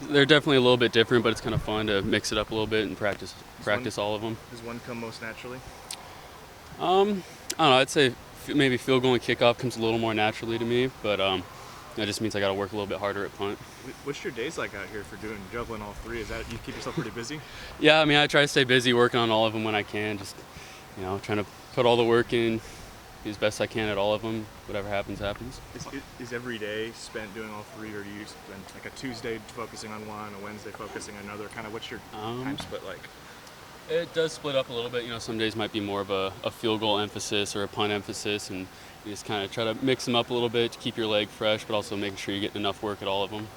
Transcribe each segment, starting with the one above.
They're definitely a little bit different, but it's kind of fun to mix it up a little bit and practice all of them. Does one come most naturally? I don't know. I'd say maybe field goal and kickoff comes a little more naturally to me, but that just means I got to work a little bit harder at punt. What's your days like out here for juggling all three? Is that you keep yourself pretty busy? Yeah, I mean, I try to stay busy working on all of them when I can. Just trying to put all the work in, do as best I can at all of them. Whatever happens, happens. Is every day spent doing all three, or do you spend like a Tuesday focusing on one, a Wednesday focusing on another? Kind of what's your time split like? It does split up a little bit. Some days might be more of a field goal emphasis or a punt emphasis, and you just kind of try to mix them up a little bit to keep your leg fresh, but also making sure you're getting enough work at all of them.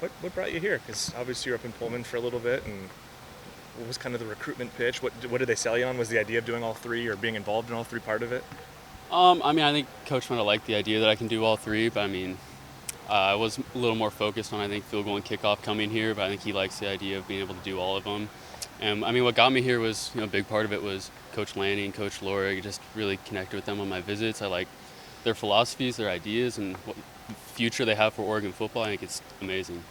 What brought you here? Because obviously you're up in Pullman for a little bit, and what was kind of the recruitment pitch? What did they sell you on? Was the idea of doing all three or being involved in all three part of it? I mean, I think Coach might have liked the idea that I can do all three, but I mean, I was a little more focused on, I think, field goal and kickoff coming here, but I think he likes the idea of being able to do all of them. And I mean, what got me here was, a big part of it was Coach Lanning, Coach Lorig. Just really connected with them on my visits. I like their philosophies, their ideas, and what future they have for Oregon football. I think it's amazing.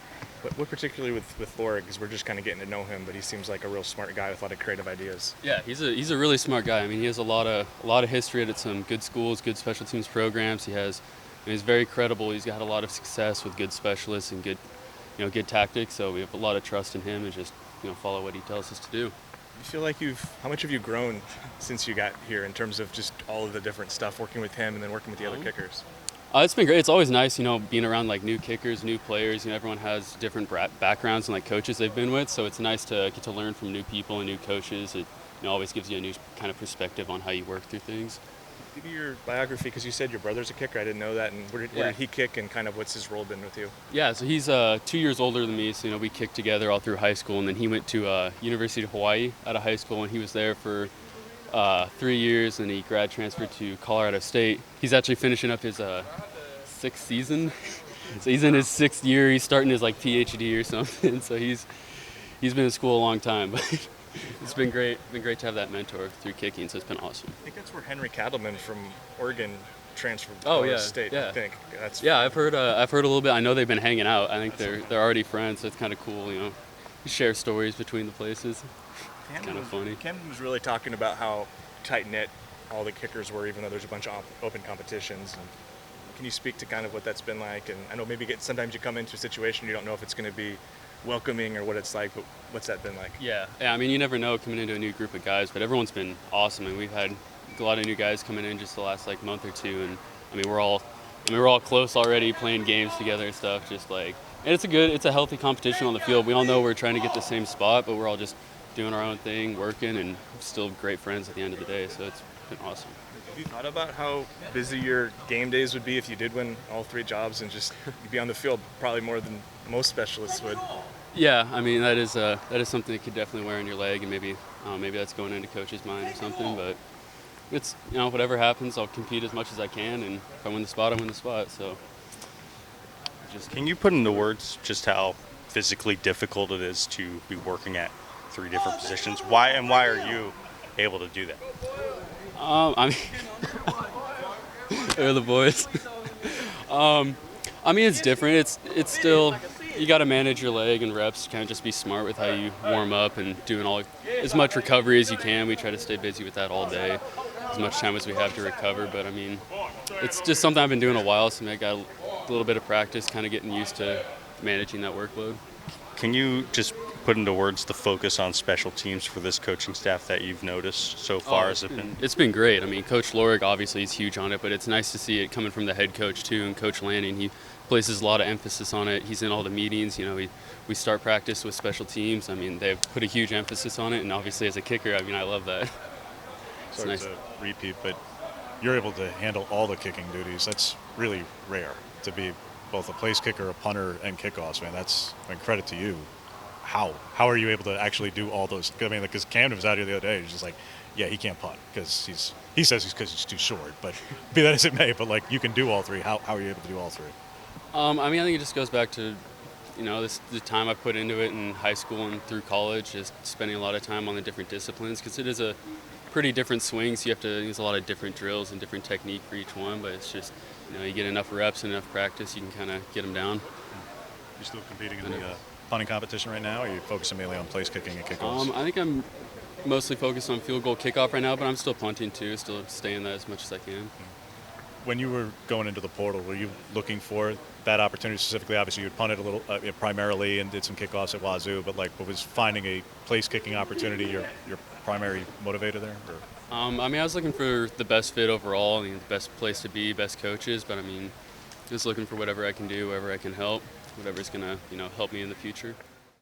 What particularly with Lorig, because we're just kind of getting to know him, but he seems like a real smart guy with a lot of creative ideas. Yeah, he's a really smart guy. I mean, he has a lot of history at some good schools, good special teams programs. He's very credible. He's got a lot of success with good specialists and good tactics. So we have a lot of trust in him and just follow what he tells us to do. You feel like how much have you grown since you got here in terms of just all of the different stuff, working with him and then working with the other kickers? It's been great. It's always nice, being around like new kickers, new players. Everyone has different backgrounds and like coaches they've been with. So it's nice to get to learn from new people and new coaches. It always gives you a new kind of perspective on how you work through things. Give me your biography, because you said your brother's a kicker. I didn't know that. And where did he kick, and kind of what's his role been with you? Yeah, so he's 2 years older than me. So we kicked together all through high school, and then he went to University of Hawaii out of high school, and he was there for 3 years, and he grad transferred to Colorado State. He's actually finishing up his sixth season, so he's in his 6th year. He's starting his like PhD or something. So he's been in school a long time, but it's been great. To have that mentor through kicking. So it's been awesome. I think that's where Henry Cattleman from Oregon transferred to Colorado State. Yeah. I think I've heard a little bit. I know they've been hanging out. I think they're already friends. So it's kind of cool. You share stories between the places. Kind of funny. Camden was really talking about how tight knit all the kickers were, even though there's a bunch of open competitions. And can you speak to kind of what that's been like? And I know maybe sometimes you come into a situation you don't know if it's going to be welcoming or what it's like, but what's that been like? Yeah. I mean, you never know coming into a new group of guys, but everyone's been awesome, and we've had a lot of new guys coming in just the last like month or two, and I mean we're all close already, playing games together and stuff. And it's a healthy competition on the field. We all know we're trying to get the same spot, but we're all just doing our own thing, working, and still great friends at the end of the day. So it's been awesome. Have you thought about how busy your game days would be if you did win all three jobs and just you'd be on the field probably more than most specialists would? Yeah, I mean that is something that could definitely wear on your leg, and maybe that's going into coach's mind or something. But it's whatever happens, I'll compete as much as I can, and if I win the spot, I win the spot. So can you put into words just how physically difficult it is to be working at 3 different positions? Why are you able to do that? I mean, they're the boys. I mean, it's different. It's still, you got to manage your leg and reps, kind of just be smart with how you warm up and doing as much recovery as you can. We try to stay busy with that all day, as much time as we have to recover. But I mean, it's just something I've been doing a while, so I got a little bit of practice, kind of getting used to managing that workload. Can you just put into words the focus on special teams for this coaching staff that you've noticed so far? It's been great. I mean, Coach Lorig obviously is huge on it, but it's nice to see it coming from the head coach too, and Coach Lanning. He places a lot of emphasis on it. He's in all the meetings. We start practice with special teams. I mean, they've put a huge emphasis on it, and obviously as a kicker, I mean, I love that. Sorry nice. to repeat, but you're able to handle all the kicking duties. That's really rare, to be both a place kicker, a punter, and kickoffs. Man, credit to you. How are you able to actually do all those? I mean, because Camden was out here the other day. He's just like, yeah, he can't punt because he says he's too short. But be that as it may, but like you can do all three. How are you able to do all three? I mean, I think it just goes back to, the time I put into it in high school and through college, just spending a lot of time on the different disciplines, because it is a pretty different swing. So you have to use a lot of different drills and different technique for each one. But it's just, you get enough reps and enough practice, you can kind of get them down. You're still competing in the punting competition right now, or are you focusing mainly on place kicking and kickoffs? I think I'm mostly focused on field goal kickoff right now, but I'm still punting too, still staying that as much as I can. When you were going into the portal, were you looking for that opportunity specifically? Obviously, you punted a little primarily and did some kickoffs at Wazoo, but was finding a place kicking opportunity your primary motivator there? Or? I mean, I was looking for the best fit overall, the best place to be, best coaches, but I mean, just looking for whatever I can do, wherever I can help, whatever's gonna, help me in the future.